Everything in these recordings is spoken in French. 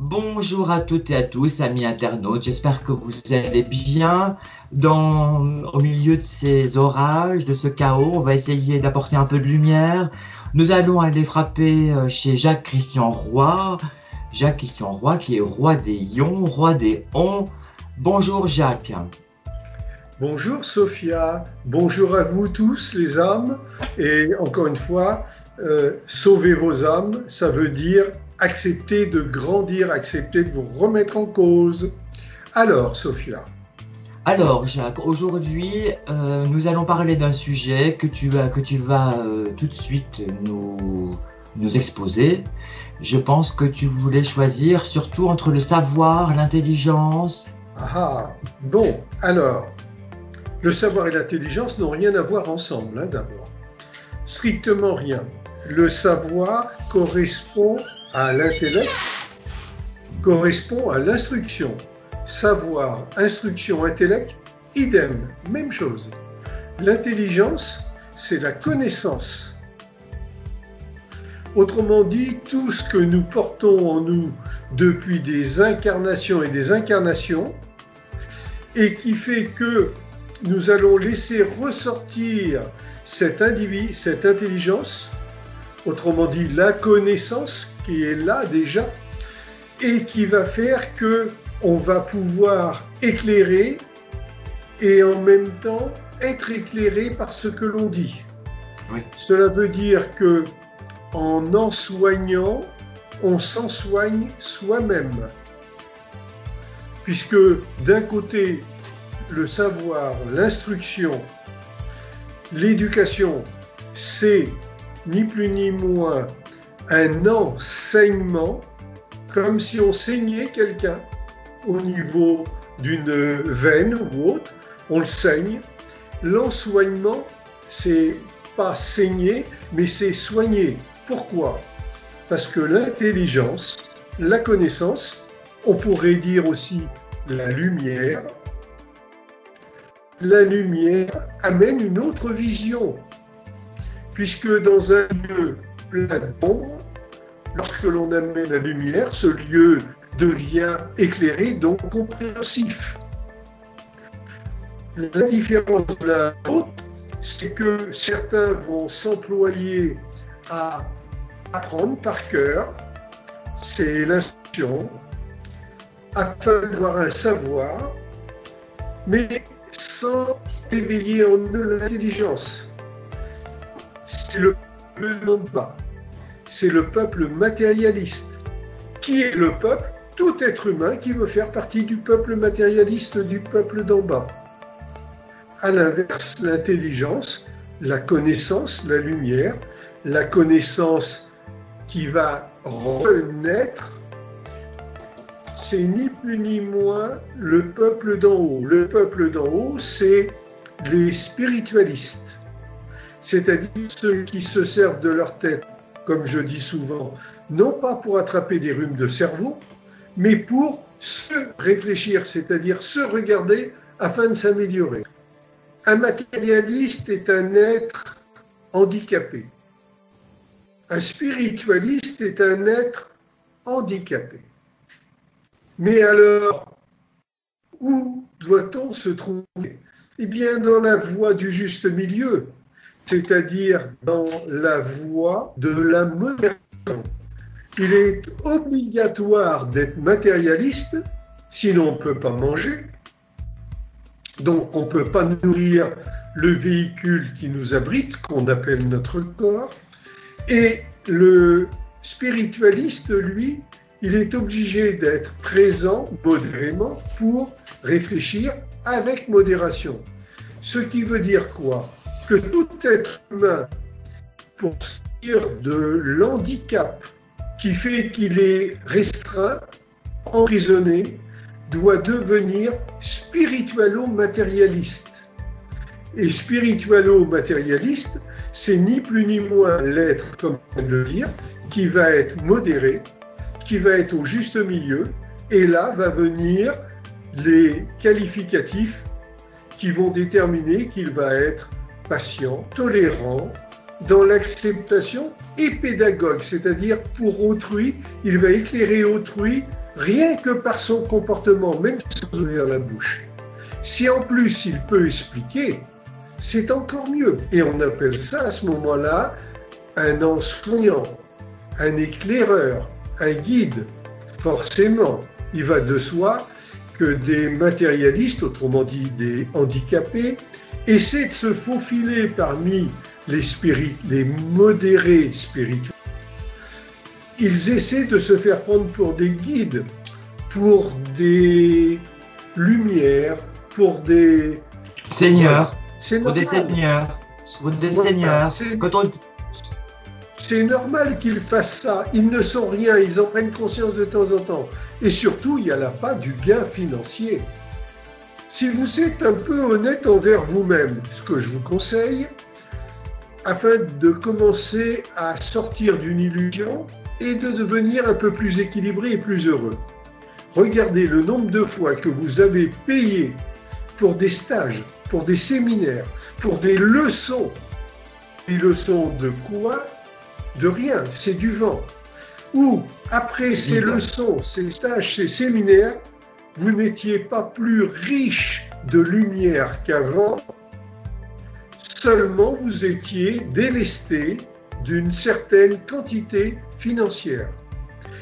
Bonjour à toutes et à tous, amis internautes, j'espère que vous allez bien. Au milieu de ces orages, de ce chaos, on va essayer d'apporter un peu de lumière. Nous allons aller frapper chez Jacques-Christian Roy. Jacques-Christian Roy qui est roi des ions, roi des ondes. Bonjour Jacques. Bonjour Sophia, bonjour à vous tous les âmes. Et encore une fois, sauvez vos âmes, ça veut dire accepter de grandir, accepter de vous remettre en cause. Alors, Sophia. Alors, Jacques, aujourd'hui, nous allons parler d'un sujet que tu vas tout de suite nous exposer. Je pense que tu voulais choisir surtout entre le savoir, l'intelligence. Bon, alors, le savoir et l'intelligence n'ont rien à voir ensemble, d'abord. Strictement rien. Le savoir correspond à l'intellect, correspond à l'instruction. Savoir, instruction, intellect, idem, même chose. L'intelligence, c'est la connaissance. Autrement dit, tout ce que nous portons en nous depuis des incarnations et des incarnations, et qui fait que nous allons laisser ressortir cette intelligence, autrement dit la connaissance qui est là déjà, et qui va faire que on va pouvoir éclairer et en même temps être éclairé par ce que l'on dit. Oui. Cela veut dire que en soignant, on s'en soigne soi-même. Puisque d'un côté, le savoir, l'instruction, l'éducation, c'est ni plus ni moins un enseignement, comme si on saignait quelqu'un au niveau d'une veine ou autre, on le saigne. L'ensoignement, c'est pas saigner, mais c'est soigner. Pourquoi? Parce que l'intelligence, la connaissance, on pourrait dire aussi la lumière amène une autre vision. Puisque dans un lieu plein d'ombre, lorsque l'on amène la lumière, ce lieu devient éclairé, donc compréhensif. La différence de l'autre, c'est que certains vont s'employer à apprendre par cœur, c'est l'instruction, afin d'avoir un savoir, mais sans éveiller en eux l'intelligence. C'est le peuple d'en bas, c'est le peuple matérialiste. Qui est le peuple? Tout être humain qui veut faire partie du peuple matérialiste, du peuple d'en bas. À l'inverse, l'intelligence, la connaissance, la lumière, la connaissance qui va renaître, c'est ni plus ni moins le peuple d'en haut. Le peuple d'en haut, c'est les spiritualistes, c'est-à-dire ceux qui se servent de leur tête, comme je dis souvent, non pas pour attraper des rhumes de cerveau, mais pour se réfléchir, c'est-à-dire se regarder afin de s'améliorer. Un matérialiste est un être handicapé. Un spiritualiste est un être handicapé. Mais alors, où doit-on se trouver? Eh bien, dans la voie du juste milieu, c'est-à-dire dans la voie de la modération. Il est obligatoire d'être matérialiste, sinon on ne peut pas manger. Donc on ne peut pas nourrir le véhicule qui nous abrite, qu'on appelle notre corps. Et le spiritualiste, lui, il est obligé d'être présent modérément pour réfléchir avec modération. Ce qui veut dire quoi? Que tout être humain, pour sortir de l'handicap qui fait qu'il est restreint, emprisonné, doit devenir spiritualo-matérialiste. Et spiritualo-matérialiste, c'est ni plus ni moins l'être, comme on vient de le dire, qui va être modéré, qui va être au juste milieu, et là va venir les qualificatifs qui vont déterminer qu'il va être patient, tolérant, dans l'acceptation et pédagogue, c'est-à-dire pour autrui, il va éclairer autrui rien que par son comportement, même sans ouvrir la bouche. Si en plus il peut expliquer, c'est encore mieux. Et on appelle ça à ce moment-là un enseignant, un éclaireur, un guide. Forcément, il va de soi que des matérialistes, autrement dit des handicapés, essaient de se faufiler parmi les modérés spirituels. Ils essaient de se faire prendre pour des guides, pour des lumières, pour des seigneurs, c'est pour des seigneurs, pour des seigneurs. C'est normal qu'ils fassent ça. Ils ne sont rien, ils en prennent conscience de temps en temps. Et surtout, il n'y a là pas du gain financier. Si vous êtes un peu honnête envers vous-même, ce que je vous conseille, afin de commencer à sortir d'une illusion et de devenir un peu plus équilibré et plus heureux. Regardez le nombre de fois que vous avez payé pour des stages, pour des séminaires, pour des leçons. Des leçons de quoi? De rien, c'est du vent. Ou après ces leçons, ces stages, ces séminaires, vous n'étiez pas plus riche de lumière qu'avant, seulement vous étiez délesté d'une certaine quantité financière.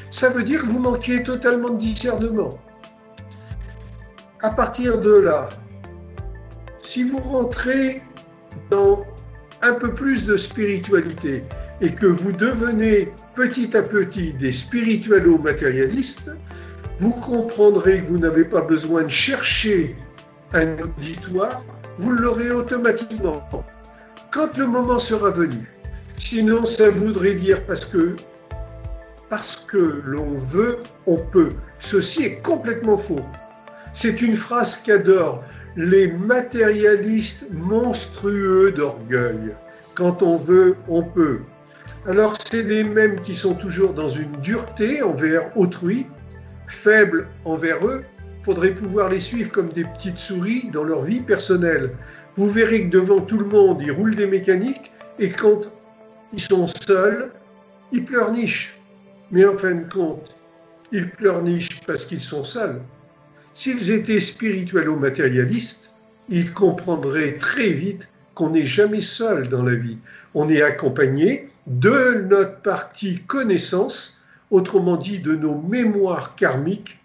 Ça veut dire que vous manquiez totalement de discernement. À partir de là, si vous rentrez dans un peu plus de spiritualité et que vous devenez petit à petit des spiritualo-matérialistes, vous comprendrez que vous n'avez pas besoin de chercher un auditoire, vous l'aurez automatiquement quand le moment sera venu. Sinon, ça voudrait dire parce que l'on veut, on peut. Ceci est complètement faux. C'est une phrase qu'adorent les matérialistes monstrueux d'orgueil. Quand on veut, on peut. Alors, c'est les mêmes qui sont toujours dans une dureté envers autrui, faibles envers eux. Il faudrait pouvoir les suivre comme des petites souris dans leur vie personnelle. Vous verrez que devant tout le monde, ils roulent des mécaniques et quand ils sont seuls, ils pleurnichent. Mais en fin de compte, ils pleurnichent parce qu'ils sont seuls. S'ils étaient spiritualo-matérialistes, ils comprendraient très vite qu'on n'est jamais seul dans la vie. On est accompagné de notre partie connaissance, autrement dit de nos mémoires karmiques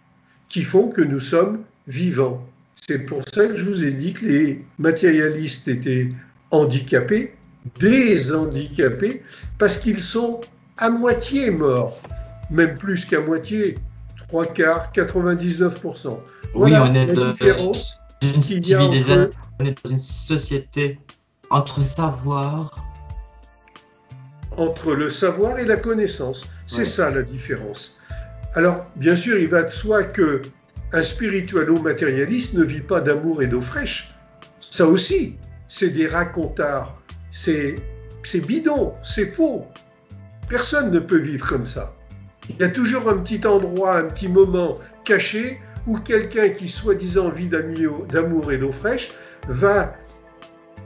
qui font que nous sommes vivants. C'est pour ça que je vous ai dit que les matérialistes étaient handicapés, déshandicapés, parce qu'ils sont à moitié morts, même plus qu'à moitié, 3/4, 99%. Voilà oui, on est la différence qu'il y a entre... on est dans une société entre savoir. Entre le savoir et la connaissance. C'est ça la différence. Alors, bien sûr, il va de soi qu'un spiritualo-matérialiste ne vit pas d'amour et d'eau fraîche. Ça aussi, c'est des racontards. C'est bidon, c'est faux. Personne ne peut vivre comme ça. Il y a toujours un petit endroit, un petit moment caché où quelqu'un qui, soi-disant, vit d'amour et d'eau fraîche, va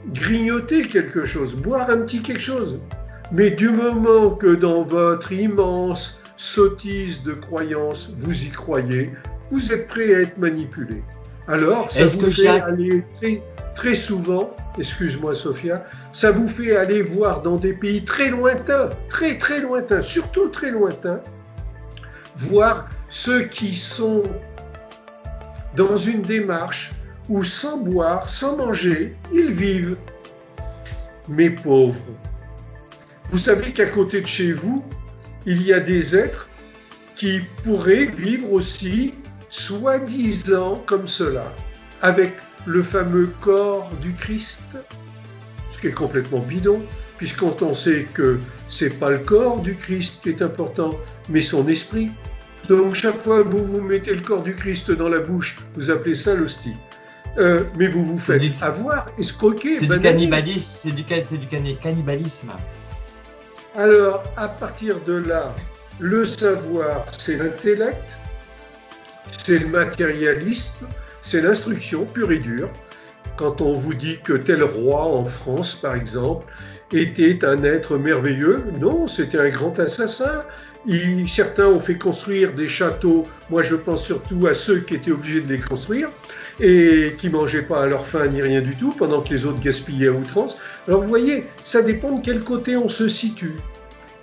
grignoter quelque chose, boire un petit quelque chose. Mais du moment que dans votre immense sottise de croyance, vous y croyez, vous êtes prêt à être manipulé. Alors, ça vous fait aller très souvent, excuse-moi Sophia, ça vous fait aller voir dans des pays très lointains, très très lointains, surtout très lointains, voir ceux qui sont dans une démarche où sans boire, sans manger, ils vivent. Mes pauvres, vous savez qu'à côté de chez vous, il y a des êtres qui pourraient vivre aussi, soi-disant comme cela, avec le fameux corps du Christ, ce qui est complètement bidon, puisqu'on sait que ce n'est pas le corps du Christ qui est important, mais son esprit. Donc chaque fois que vous vous mettez le corps du Christ dans la bouche, vous appelez ça l'hostie. Mais vous vous faites avoir, escroquer. C'est du cannibalisme, c'est du cannibalisme. Alors, à partir de là, le savoir, c'est l'intellect, c'est le matérialisme, c'est l'instruction pure et dure. quand on vous dit que tel roi en France, par exemple, était un être merveilleux. Non, c'était un grand assassin. Certains ont fait construire des châteaux. Moi, je pense surtout à ceux qui étaient obligés de les construire et qui ne mangeaient pas à leur faim ni rien du tout, pendant que les autres gaspillaient à outrance. Alors, vous voyez, ça dépend de quel côté on se situe.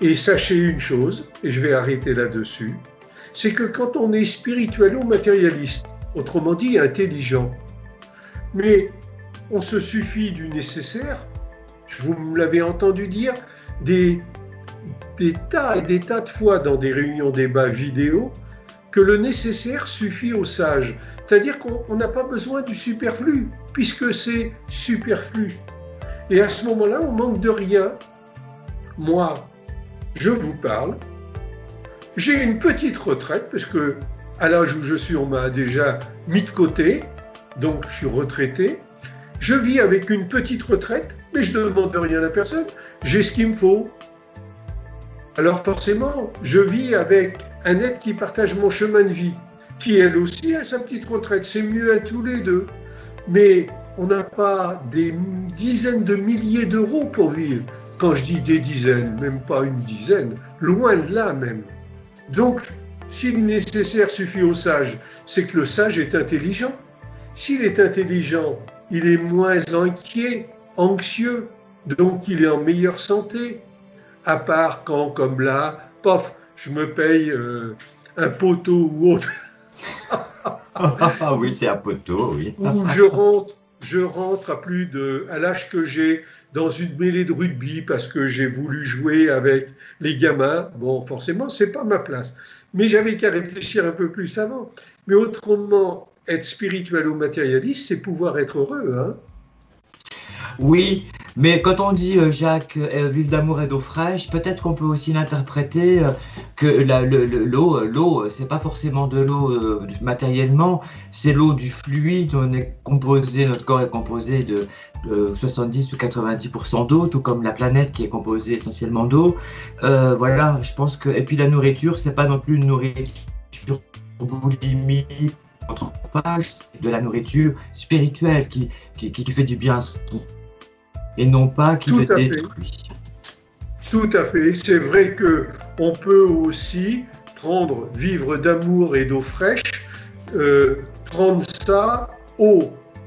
Et sachez une chose, et je vais arrêter là-dessus, c'est que quand on est spirituelo-matérialiste, autrement dit intelligent, mais on se suffit du nécessaire, vous me l'avez entendu dire, des tas et des tas de fois dans des réunions débats vidéo, que le nécessaire suffit aux sages. C'est-à-dire qu'on n'a pas besoin du superflu, puisque c'est superflu. Et à ce moment-là, on manque de rien. Moi, je vous parle, j'ai une petite retraite, parce que à l'âge où je suis, on m'a déjà mis de côté, donc je suis retraité. Je vis avec une petite retraite, mais je ne demande rien à personne, j'ai ce qu'il me faut. Alors forcément, je vis avec un être qui partage mon chemin de vie, qui elle aussi a sa petite retraite, c'est mieux à tous les deux. Mais on n'a pas des dizaines de milliers d'euros pour vivre. Quand je dis des dizaines, même pas une dizaine, loin de là même. Donc, si le nécessaire suffit au sage, c'est que le sage est intelligent. S'il est intelligent, il est moins inquiet, anxieux, donc il est en meilleure santé. À part quand, comme là, pof, je me paye un poteau ou autre. Ah oui, c'est un poteau, oui. Ou je rentre à l'âge que j'ai, dans une mêlée de rugby parce que j'ai voulu jouer avec les gamins. Bon, forcément, c'est pas ma place. Mais j'avais qu'à réfléchir un peu plus avant. Mais autrement, être spirituel ou matérialiste, c'est pouvoir être heureux, hein. Oui, mais quand on dit, Jacques, vivre d'amour et d'eau fraîche, peut-être qu'on peut aussi l'interpréter que l'eau, c'est pas forcément de l'eau matériellement, c'est l'eau du fluide. On est composé, notre corps est composé de 70 ou 90% d'eau, tout comme la planète qui est composée essentiellement d'eau. Voilà, je pense que. Et puis la nourriture, c'est pas non plus une nourriture boulimique, c'est de la nourriture spirituelle qui fait du bien. Et non pas qui le détruit. Tout à fait. C'est vrai qu'on peut aussi vivre d'amour et d'eau fraîche, prendre ça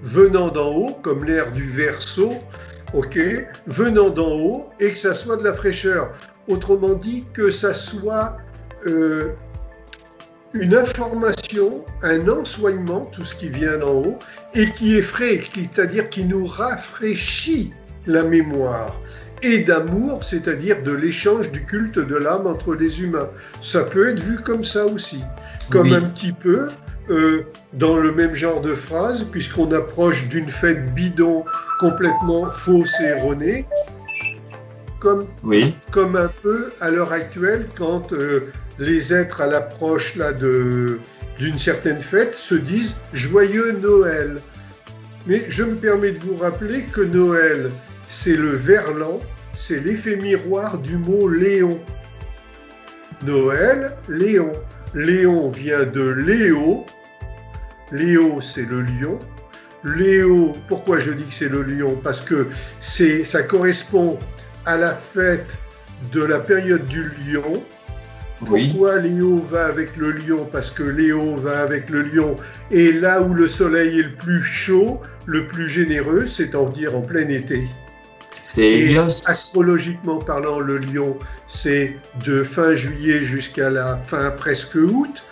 venant d'en haut, comme l'air du verso, venant d'en haut, et que ça soit de la fraîcheur. Autrement dit, que ça soit une information, un ensoignement, tout ce qui vient d'en haut, et qui est frais, c'est-à-dire qui nous rafraîchit la mémoire, et d'amour, c'est-à-dire de l'échange du culte de l'âme entre les humains. Ça peut être vu comme ça aussi, comme oui. Un petit peu dans le même genre de phrase, puisqu'on approche d'une fête bidon complètement fausse et erronée, comme un peu à l'heure actuelle, quand les êtres à l'approche d'une certaine fête se disent « Joyeux Noël ». Mais je me permets de vous rappeler que Noël, c'est le verlan, c'est l'effet miroir du mot Léon. Noël, Léon. Léon vient de Léo. Léo, c'est le lion. Léo, pourquoi je dis que c'est le lion? Parce que ça correspond à la fête de la période du lion. Pourquoi Léo va avec le lion? Parce que Léo va avec le lion. Et là où le soleil est le plus chaud, le plus généreux, c'est-à-dire en plein été. Et astrologiquement parlant, le lion, c'est de fin juillet jusqu'à la fin presque août.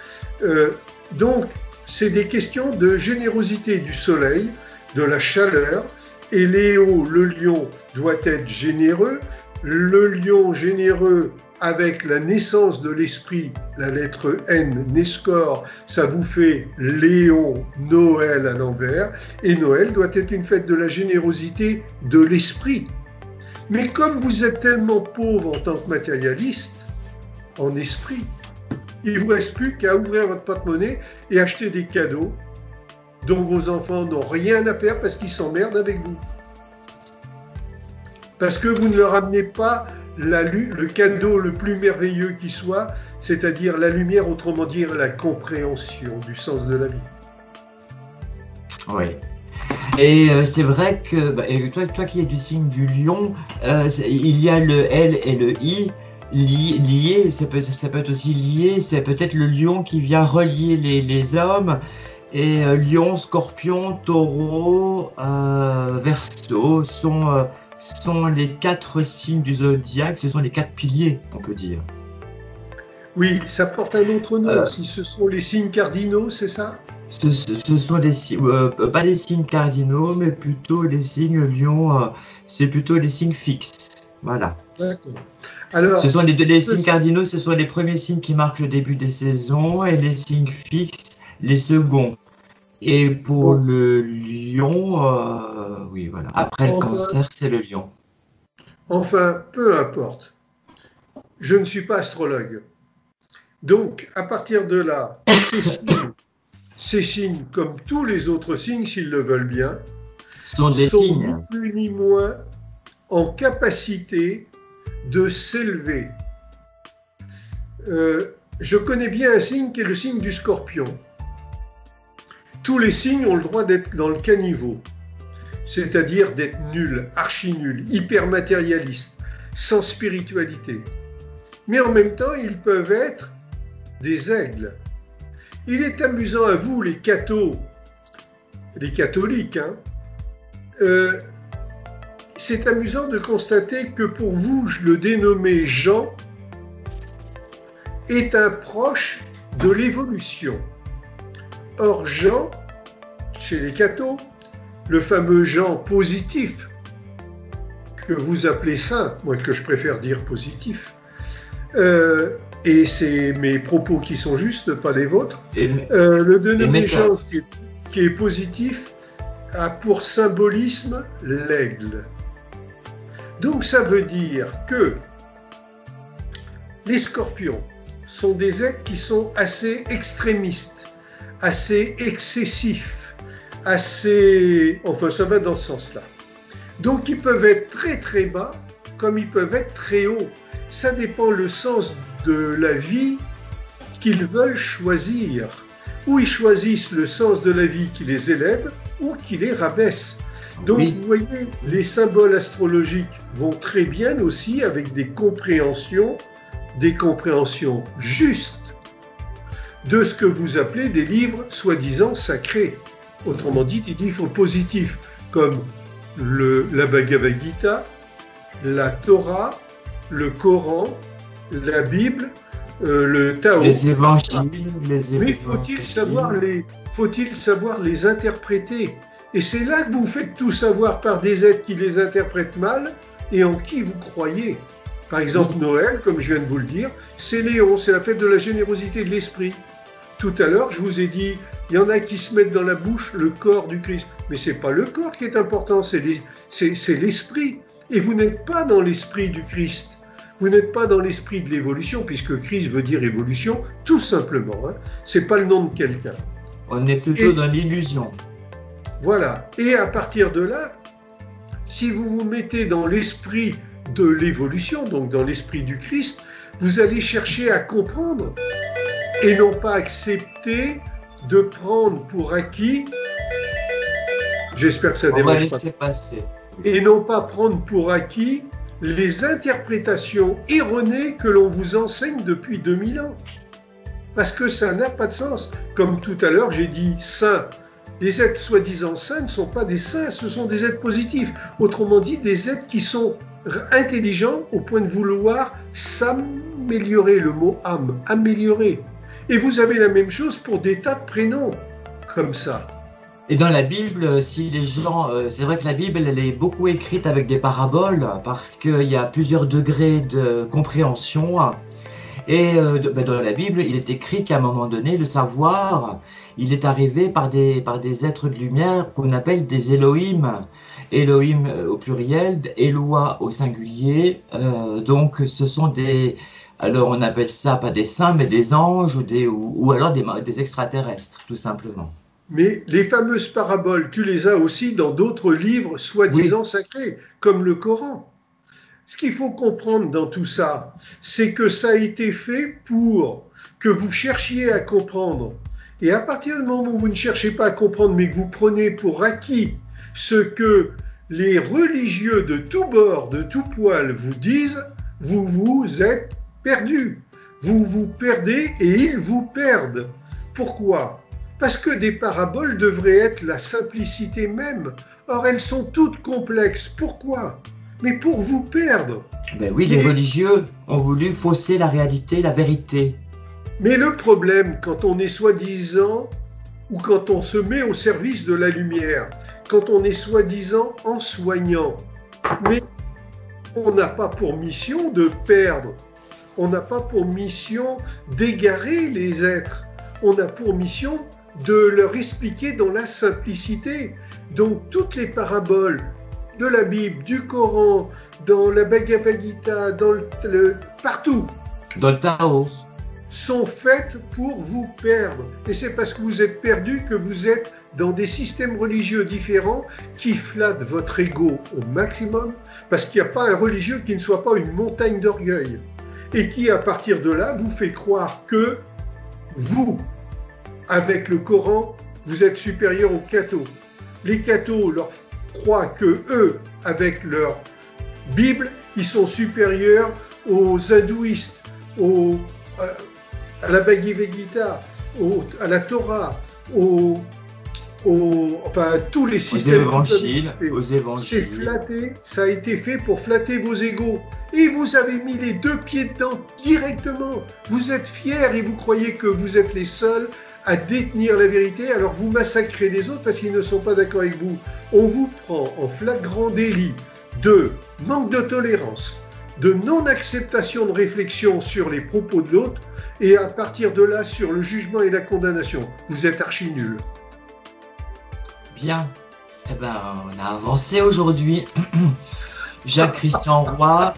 Donc, c'est des questions de générosité du soleil, de la chaleur. Et Léo, le lion, doit être généreux. Le lion généreux, avec la naissance de l'esprit, la lettre N, Nescor, ça vous fait Léon, Noël à l'envers. Et Noël doit être une fête de la générosité de l'esprit. Mais comme vous êtes tellement pauvre en tant que matérialiste, en esprit, il ne vous reste plus qu'à ouvrir votre porte-monnaie et acheter des cadeaux dont vos enfants n'ont rien à faire parce qu'ils s'emmerdent avec vous. Parce que vous ne leur amenez pas le cadeau le plus merveilleux qui soit, c'est-à-dire la lumière, autrement dire la compréhension du sens de la vie. Oui. Et c'est vrai que et toi qui es du signe du lion, il y a le L et le I liés, ça peut être aussi lié, c'est peut-être le lion qui vient relier les hommes, et lion, scorpion, taureau, verseau sont les 4 signes du zodiaque, ce sont les 4 piliers, on peut dire. Oui, ça porte un autre nom aussi, ce sont les signes cardinaux, c'est ça? Ce sont des signes, pas les signes cardinaux, mais plutôt les signes lion, c'est plutôt les signes fixes. Voilà. D'accord. Alors, ce sont les signes cardinaux, ce sont les premiers signes qui marquent le début des saisons, et les signes fixes, les seconds. Et pour le lion, oui, voilà. Après le cancer, c'est le lion. Enfin, peu importe. Je ne suis pas astrologue. Donc, à partir de là, ces signes, comme tous les autres signes, s'ils le veulent bien, sont ni plus ni moins en capacité de s'élever. Je connais bien un signe qui est le signe du Scorpion. Tous les signes ont le droit d'être dans le caniveau, c'est-à-dire d'être nuls, archi-nuls, hyper matérialistes, sans spiritualité. Mais en même temps, ils peuvent être des aigles. Il est amusant à vous, les cathos, les catholiques, hein, c'est amusant de constater que pour vous, le dénommé Jean est un proche de l'évolution. Or, Jean, chez les cathos, le fameux Jean positif, que vous appelez saint, moi que je préfère dire positif, et c'est mes propos qui sont justes, pas les vôtres, le dénommé Jean qui est positif a pour symbolisme l'aigle. Donc ça veut dire que les scorpions sont des êtres qui sont assez extrémistes, assez excessifs, assez... Enfin, ça va dans ce sens-là. Donc, ils peuvent être très très bas, comme ils peuvent être très hauts. Ça dépend le sens de la vie qu'ils veulent choisir. Ou ils choisissent le sens de la vie qui les élève, ou qui les rabaisse. Donc, oui. Vous voyez, les symboles astrologiques vont très bien aussi avec des compréhensions justes de ce que vous appelez des livres soi-disant sacrés. Autrement dit, des livres positifs, comme la Bhagavad Gita, la Torah, le Coran, la Bible, le Tao. Les évangiles. Mais faut-il savoir les interpréter? Et c'est là que vous faites tout savoir par des êtres qui les interprètent mal et en qui vous croyez. Par exemple, Noël, comme je viens de vous le dire, c'est Léon, c'est la fête de la générosité de l'esprit. Tout à l'heure, je vous ai dit, il y en a qui se mettent dans la bouche le corps du Christ. Mais ce n'est pas le corps qui est important, c'est l'esprit. Et vous n'êtes pas dans l'esprit du Christ. Vous n'êtes pas dans l'esprit de l'évolution, puisque Christ veut dire évolution, tout simplement. Hein. Ce n'est pas le nom de quelqu'un. On est plutôt dans l'illusion. Voilà. Et à partir de là, si vous vous mettez dans l'esprit de l'évolution, donc dans l'esprit du Christ, vous allez chercher à comprendre et non pas accepter de prendre pour acquis, j'espère que ça démarre pas, et non pas prendre pour acquis les interprétations erronées que l'on vous enseigne depuis 2000 ans. Parce que ça n'a pas de sens. Comme tout à l'heure, j'ai dit saint. Les êtres soi-disant saints ne sont pas des saints, ce sont des êtres positifs. Autrement dit, des êtres qui sont intelligents au point de vouloir s'améliorer, le mot âme, améliorer. Et vous avez la même chose pour des tas de prénoms, comme ça. Et dans la Bible, si les gens, c'est vrai que la Bible, elle est beaucoup écrite avec des paraboles, parce qu'il y a plusieurs degrés de compréhension. Et dans la Bible, il est écrit qu'à un moment donné, le savoir, il est arrivé par des êtres de lumière qu'on appelle des Elohim. Elohim au pluriel, Eloi au singulier. Donc ce sont des... Alors on appelle ça pas des saints, mais des anges ou alors des extraterrestres, tout simplement. Mais les fameuses paraboles, tu les as aussi dans d'autres livres soi-disant sacrés, comme le Coran. Ce qu'il faut comprendre dans tout ça, c'est que ça a été fait pour que vous cherchiez à comprendre. Et à partir du moment où vous ne cherchez pas à comprendre, mais que vous prenez pour acquis Ce que les religieux de tous bords, de tout poil vous disent, vous vous êtes perdus. Vous vous perdez et ils vous perdent. Pourquoi? Parce que des paraboles devraient être la simplicité même. Or, elles sont toutes complexes. Pourquoi? Mais pour vous perdre. Ben oui, les religieux ont voulu fausser la réalité, la vérité. Mais le problème, quand on est soi-disant, ou quand on se met au service de la lumière, quand on est soi-disant en soignant, mais on n'a pas pour mission de perdre, on n'a pas pour mission d'égarer les êtres, on a pour mission de leur expliquer dans la simplicité. Donc toutes les paraboles de la Bible, du Coran, dans la Bhagavad Gita, partout, dans le Tao, sont faites pour vous perdre. Et c'est parce que vous êtes perdus que vous êtes dans des systèmes religieux différents qui flattent votre ego au maximum, parce qu'il n'y a pas un religieux qui ne soit pas une montagne d'orgueil, et qui, à partir de là, vous fait croire que vous, avec le Coran, vous êtes supérieur aux cathos. Les cathos leur croient que eux, avec leur Bible, ils sont supérieurs aux hindouistes, à la Bhagavad Gita, à la Torah, enfin, à tous les systèmes aux évangiles. C'est flatté, ça a été fait pour flatter vos égos. Et vous avez mis les deux pieds dedans directement. Vous êtes fiers et vous croyez que vous êtes les seuls à détenir la vérité, alors vous massacrez les autres parce qu'ils ne sont pas d'accord avec vous. On vous prend en flagrant délit de manque de tolérance, de non-acceptation de réflexion sur les propos de l'autre, et à partir de là, sur le jugement et la condamnation. Vous êtes archi nuls. Bien. Eh ben, on a avancé aujourd'hui. Jacques-Christian Roy,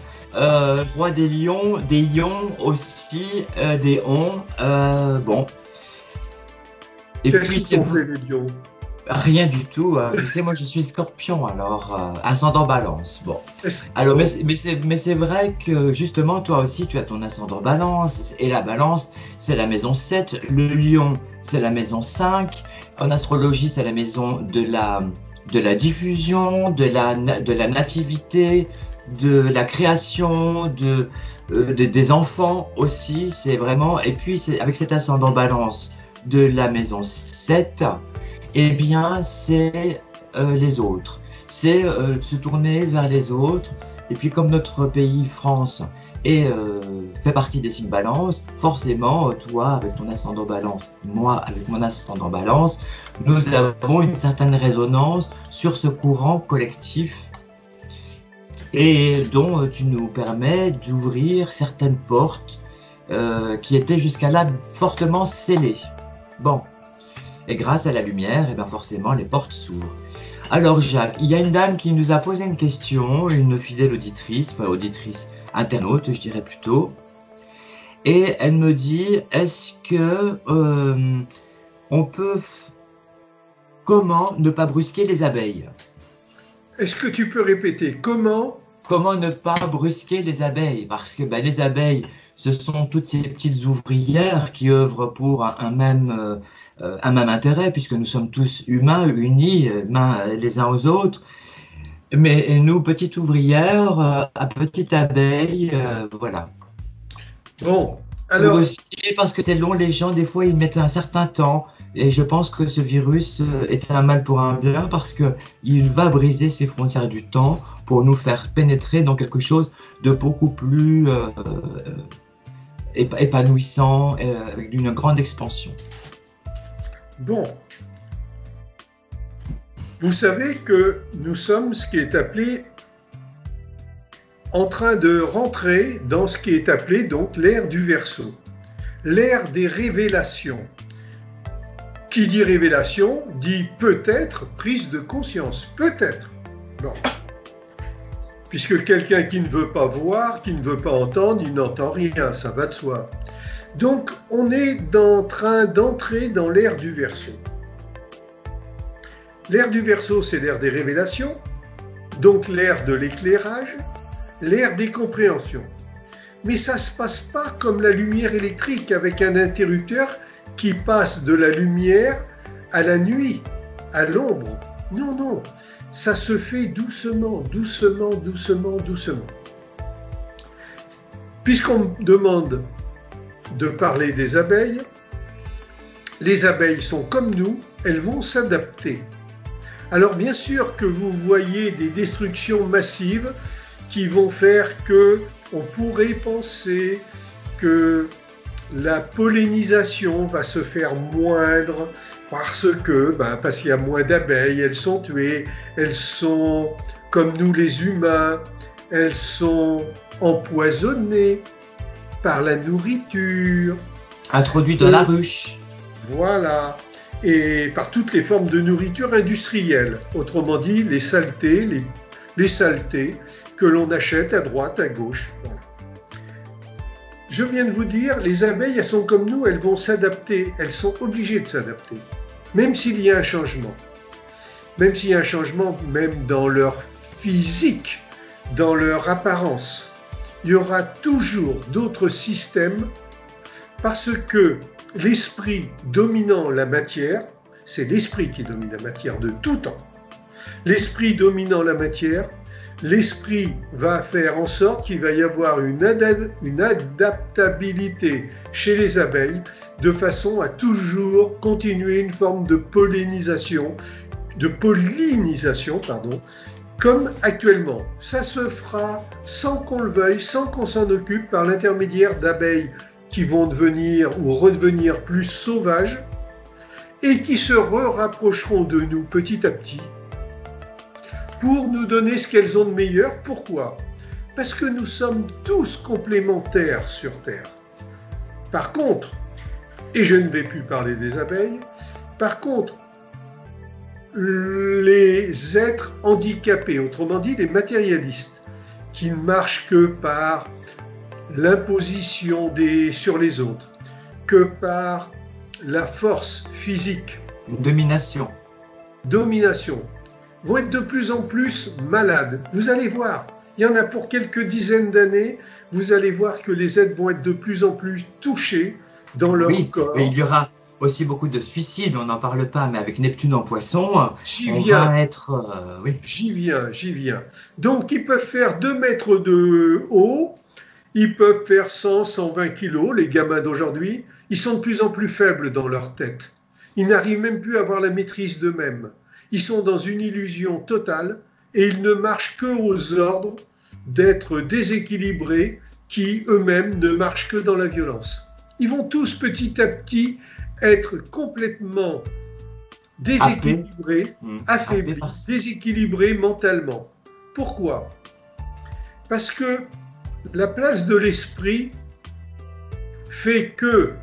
roi des lions, des ions aussi, des ons. Bon. Et qu'est-ce qu'ils ont fait, les lions? Rien du tout. Tu sais, moi, je suis Scorpion, alors ascendant Balance. Bon. Alors, mais c'est vrai que justement, toi aussi, tu as ton ascendant Balance. Et la Balance, c'est la maison 7. Le Lion, c'est la maison 5. En astrologie, c'est la maison de la diffusion, de la nativité, de la création, des enfants aussi. C'est vraiment. Et puis, avec cet ascendant Balance de la maison 7. Eh bien, c'est les autres. C'est se tourner vers les autres. Et puis, comme notre pays, France, fait partie des signes Balance, forcément, toi, avec ton ascendant Balance, moi, avec mon ascendant Balance, nous avons une certaine résonance sur ce courant collectif et dont tu nous permets d'ouvrir certaines portes qui étaient jusqu'à là fortement scellées. Bon. Et grâce à la lumière, et bien forcément, les portes s'ouvrent. Alors Jacques, il y a une dame qui nous a posé une question, une fidèle auditrice, internaute, je dirais plutôt. Et elle me dit, est-ce que on peut... Comment ne pas brusquer les abeilles? Est-ce que tu peux répéter? Comment ne pas brusquer les abeilles? Parce que les abeilles, ce sont toutes ces petites ouvrières qui œuvrent pour un même intérêt, puisque nous sommes tous humains, unis, mains les uns aux autres. Mais nous, petites ouvrières, à petites abeilles, voilà. Bon, alors... Parce que c'est long, les gens, des fois, ils mettent un certain temps. Et je pense que ce virus est un mal pour un bien, parce qu'il va briser ces frontières du temps pour nous faire pénétrer dans quelque chose de beaucoup plus épanouissant, avec une grande expansion. Bon, vous savez que nous sommes ce qui est appelé en train de rentrer dans ce qui est appelé donc l'ère du Verseau, l'ère des révélations. Qui dit révélation dit peut-être prise de conscience, peut-être. Bon. Puisque quelqu'un qui ne veut pas voir, qui ne veut pas entendre, il n'entend rien, ça va de soi. Donc, on est en train d'entrer dans l'ère du Verseau. L'ère du Verseau, c'est l'ère des révélations, donc l'ère de l'éclairage, l'ère des compréhensions. Mais ça ne se passe pas comme la lumière électrique avec un interrupteur qui passe de la lumière à la nuit, à l'ombre. Non, non. ça se fait doucement, doucement, doucement, doucement. Puisqu'on me demande de parler des abeilles, les abeilles sont comme nous, elles vont s'adapter. Alors bien sûr que vous voyez des destructions massives qui vont faire que on pourrait penser que la pollinisation va se faire moindre parce qu'il y a moins d'abeilles, elles sont tuées, elles sont comme nous les humains, elles sont empoisonnées par la nourriture. Introduites dans la ruche. Voilà. Et par toutes les formes de nourriture industrielle. Autrement dit, les saletés, les saletés que l'on achète à droite, à gauche. Voilà. Je viens de vous dire, les abeilles, elles sont comme nous, elles vont s'adapter. Elles sont obligées de s'adapter. Même s'il y a un changement. Même s'il y a un changement, même dans leur physique, dans leur apparence. Il y aura toujours d'autres systèmes parce que l'esprit dominant la matière, c'est l'esprit qui domine la matière de tout temps. L'esprit dominant la matière, l'esprit va faire en sorte qu'il va y avoir une adaptabilité chez les abeilles de façon à toujours continuer une forme de pollinisation, comme actuellement. Ça se fera sans qu'on le veuille, sans qu'on s'en occupe par l'intermédiaire d'abeilles qui vont devenir ou redevenir plus sauvages et qui se rapprocheront de nous petit à petit pour nous donner ce qu'elles ont de meilleur. Pourquoi? Parce que nous sommes tous complémentaires sur Terre. Par contre, et je ne vais plus parler des abeilles, par contre, les êtres handicapés, autrement dit les matérialistes, qui ne marchent que par l'imposition sur les autres, que par la force physique, domination, vont être de plus en plus malades. Vous allez voir, il y en a pour quelques dizaines d'années, vous allez voir que les êtres vont être de plus en plus touchés dans leur corps. Et il y aura aussi beaucoup de suicides, on n'en parle pas, mais avec Neptune en Poisson, J'y viens. Donc ils peuvent faire 2 mètres de haut, ils peuvent faire 100, 120 kilos, les gamins d'aujourd'hui, ils sont de plus en plus faibles dans leur tête. Ils n'arrivent même plus à avoir la maîtrise d'eux-mêmes. Ils sont dans une illusion totale et ils ne marchent que aux ordres d'être déséquilibrés qui eux-mêmes ne marchent que dans la violence. Ils vont tous petit à petit être complètement déséquilibrés, affaiblis, déséquilibrés mentalement. Pourquoi? Parce que la place de l'esprit fait que,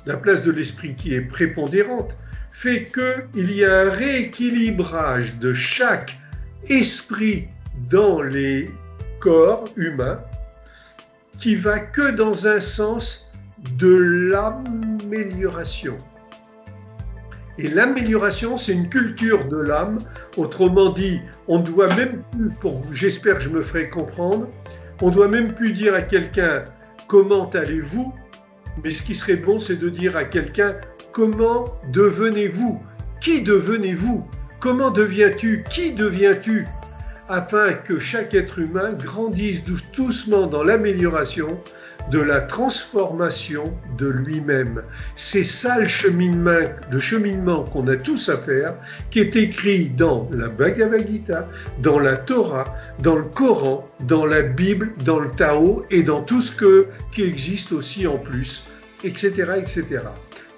la place de l'esprit qui est prépondérante, fait qu'il y a un rééquilibrage de chaque esprit dans les corps humains qui va que dans un sens de l'amélioration. Et l'amélioration, c'est une culture de l'âme. Autrement dit, on ne doit même plus, j'espère que je me ferai comprendre, on ne doit même plus dire à quelqu'un « Comment allez-vous » mais ce qui serait bon, c'est de dire à quelqu'un « Comment devenez-vous » Qui devenez-vous? Comment deviens-tu? Qui deviens-tu? Afin que chaque être humain grandisse doucement dans l'amélioration de la transformation de lui-même. C'est ça le cheminement qu'on a tous à faire, qui est écrit dans la Bhagavad Gita, dans la Torah, dans le Coran, dans la Bible, dans le Tao et dans tout ce qui existe aussi en plus, etc., etc.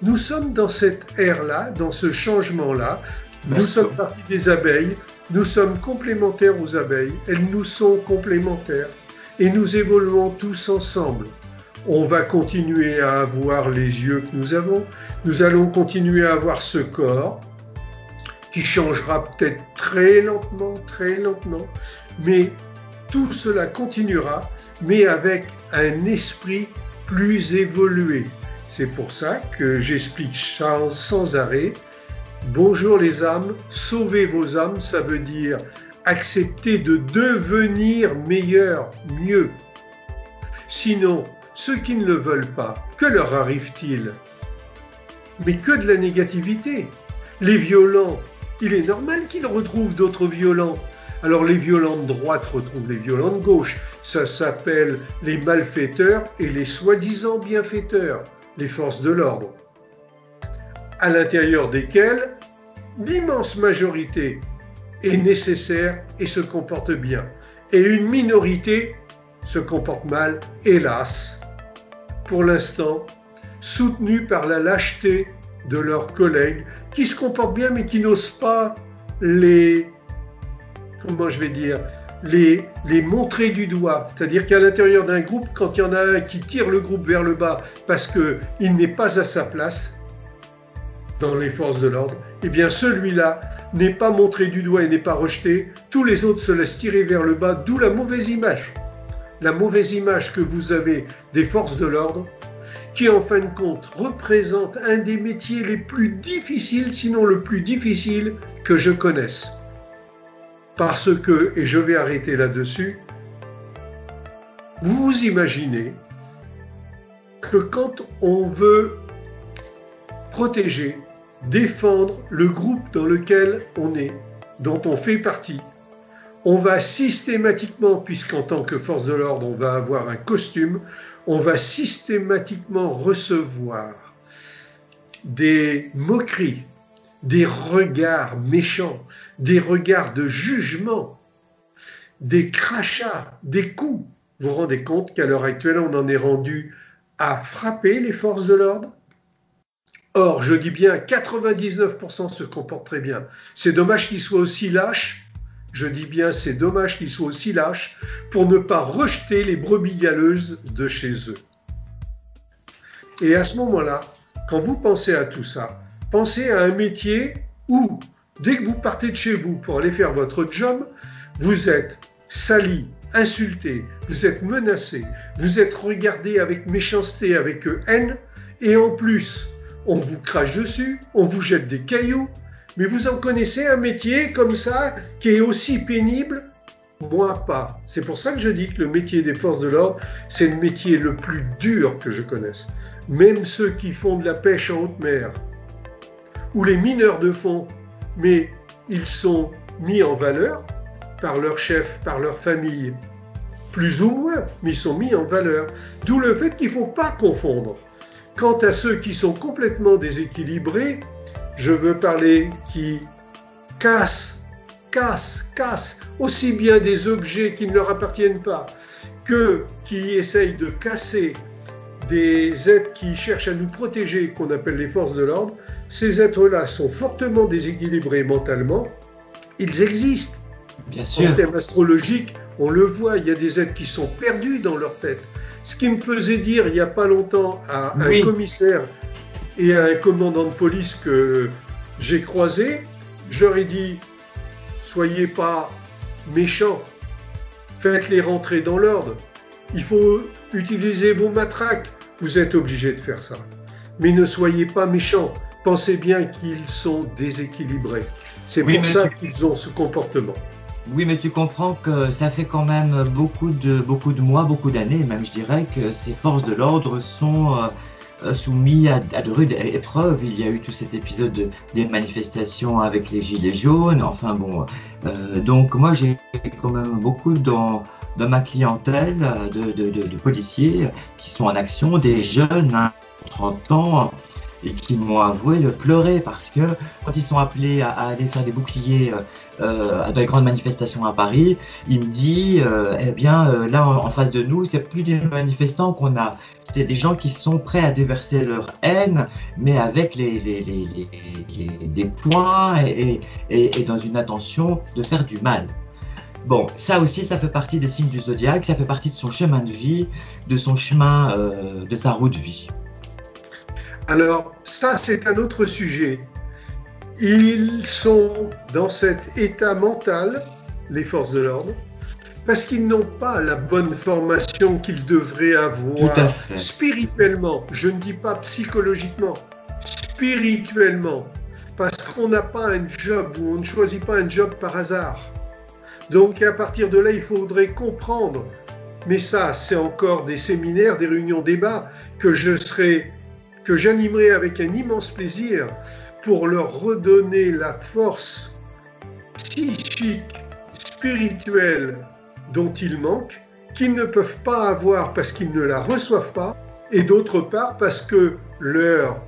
Nous sommes dans cette ère-là, dans ce changement-là. Nous sommes partis des abeilles, nous sommes complémentaires aux abeilles, elles nous sont complémentaires et nous évoluons tous ensemble. On va continuer à avoir les yeux que nous avons, nous allons continuer à avoir ce corps qui changera peut-être très lentement, mais tout cela continuera, mais avec un esprit plus évolué. C'est pour ça que j'explique ça sans arrêt. Bonjour les âmes, sauvez vos âmes, ça veut dire accepter de devenir meilleur, mieux. Sinon, ceux qui ne le veulent pas, que leur arrive-t-il? Mais que de la négativité. Les violents, il est normal qu'ils retrouvent d'autres violents. Alors les violents de droite retrouvent les violents de gauche. Ça s'appelle les malfaiteurs et les soi-disant bienfaiteurs, les forces de l'ordre, à l'intérieur desquelles l'immense majorité est nécessaire et se comporte bien. Et une minorité se comporte mal, hélas, pour l'instant, soutenue par la lâcheté de leurs collègues qui se comportent bien mais qui n'osent pas les montrer du doigt. C'est-à-dire qu'à l'intérieur d'un groupe, quand il y en a un qui tire le groupe vers le bas parce qu'il n'est pas à sa place dans les forces de l'ordre, eh bien celui-là n'est pas montré du doigt et n'est pas rejeté. Tous les autres se laissent tirer vers le bas, d'où la mauvaise image. La mauvaise image que vous avez des forces de l'ordre, qui en fin de compte représente un des métiers les plus difficiles, sinon le plus difficile que je connaisse. Parce que, et je vais arrêter là-dessus, vous vous imaginez que quand on veut protéger, défendre le groupe dans lequel on est, dont on fait partie, on va systématiquement, puisqu'en tant que force de l'ordre, on va avoir un costume, on va systématiquement recevoir des moqueries, des regards méchants, des regards de jugement, des crachats, des coups. Vous vous rendez compte qu'à l'heure actuelle, on en est rendu à frapper les forces de l'ordre? Or, je dis bien, 99% se comportent très bien. C'est dommage qu'ils soient aussi lâches. Je dis bien, c'est dommage qu'ils soient aussi lâches pour ne pas rejeter les brebis galeuses de chez eux. Et à ce moment-là, quand vous pensez à tout ça, pensez à un métier où, dès que vous partez de chez vous pour aller faire votre job, vous êtes sali, insulté, vous êtes menacé, vous êtes regardé avec méchanceté, avec haine, et en plus, on vous crache dessus, on vous jette des cailloux. Mais vous en connaissez un métier comme ça qui est aussi pénible? Moi, pas. C'est pour ça que je dis que le métier des forces de l'ordre, c'est le métier le plus dur que je connaisse. Même ceux qui font de la pêche en haute mer, ou les mineurs de fond, mais ils sont mis en valeur par leur chef, par leur famille, plus ou moins, mais ils sont mis en valeur. D'où le fait qu'il ne faut pas confondre. Quant à ceux qui sont complètement déséquilibrés, je veux parler qui cassent aussi bien des objets qui ne leur appartiennent pas que qui essayent de casser des êtres qui cherchent à nous protéger, qu'on appelle les forces de l'ordre. Ces êtres-là sont fortement déséquilibrés mentalement. Ils existent. Bien sûr. En termes astrologiques, on le voit, il y a des êtres qui sont perdus dans leur tête. Ce qui me faisait dire il n'y a pas longtemps à un commissaire et à un commandant de police que j'ai croisé, je leur ai dit « Soyez pas méchants, faites-les rentrer dans l'ordre. Il faut utiliser vos matraques, vous êtes obligés de faire ça. Mais ne soyez pas méchants, pensez bien qu'ils sont déséquilibrés. C'est pour ça qu'ils ont ce comportement. » Oui, mais tu comprends que ça fait quand même beaucoup de mois, beaucoup d'années, même je dirais, que ces forces de l'ordre sont soumis à de rudes épreuves. Il y a eu tout cet épisode des manifestations avec les gilets jaunes. Enfin bon, donc moi j'ai quand même beaucoup dans ma clientèle de policiers qui sont en action, des jeunes, 30 ans, et qui m'ont avoué de pleurer parce que quand ils sont appelés à aller faire des boucliers dans les grandes manifestations à Paris, il me dit là en face de nous, c'est plus des manifestants qu'on a, c'est des gens qui sont prêts à déverser leur haine, mais avec des points et dans une intention de faire du mal. Bon, ça aussi, ça fait partie des signes du zodiaque, ça fait partie de son chemin de vie, de son chemin, de sa route de vie. Alors, ça, c'est un autre sujet. Ils sont dans cet état mental, les forces de l'ordre, parce qu'ils n'ont pas la bonne formation qu'ils devraient avoir spirituellement. Je ne dis pas psychologiquement, spirituellement. Parce qu'on n'a pas un job, ou on ne choisit pas un job par hasard. Donc, à partir de là, il faudrait comprendre. Mais ça, c'est encore des séminaires, des réunions débats que j'animerai avec un immense plaisir pour leur redonner la force psychiques, spirituelles dont ils manquent, qu'ils ne peuvent pas avoir parce qu'ils ne la reçoivent pas, et d'autre part parce que leur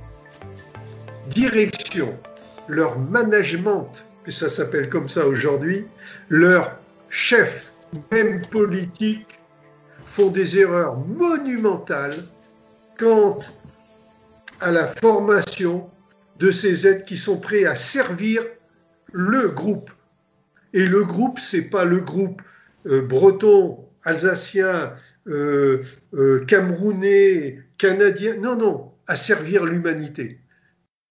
direction, leur management, et ça s'appelle comme ça aujourd'hui, leurs chefs, même politiques, font des erreurs monumentales quant à la formation de ces êtres qui sont prêts à servir le groupe. Et le groupe, c'est pas le groupe breton, alsacien, camerounais, canadien, non, non, à servir l'humanité.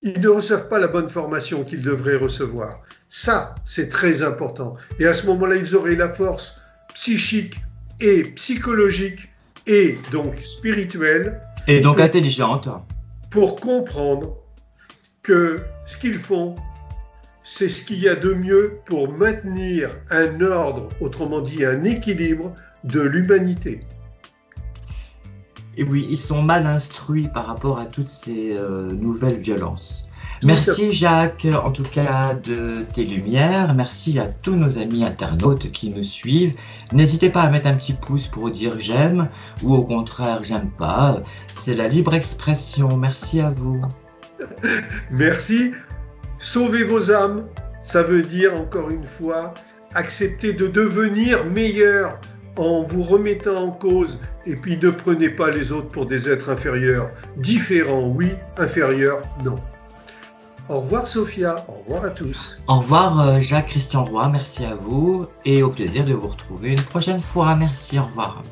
Ils ne reçoivent pas la bonne formation qu'ils devraient recevoir. Ça, c'est très important. Et à ce moment-là, ils auraient la force psychique et psychologique et donc spirituelle. Et donc intelligente. Pour comprendre que ce qu'ils font, c'est ce qu'il y a de mieux pour maintenir un ordre, autrement dit un équilibre de l'humanité. Et oui, ils sont mal instruits par rapport à toutes ces nouvelles violences. Merci Jacques, en tout cas, de tes lumières. Merci à tous nos amis internautes qui nous suivent. N'hésitez pas à mettre un petit pouce pour dire j'aime ou au contraire j'aime pas. C'est la libre expression. Merci à vous. Merci. Sauvez vos âmes, ça veut dire encore une fois accepter de devenir meilleur en vous remettant en cause, et puis ne prenez pas les autres pour des êtres inférieurs. Différents, oui, inférieurs, non. Au revoir Sophia, au revoir à tous. Au revoir Jacques Christian Roy, merci à vous et au plaisir de vous retrouver une prochaine fois. Merci, au revoir.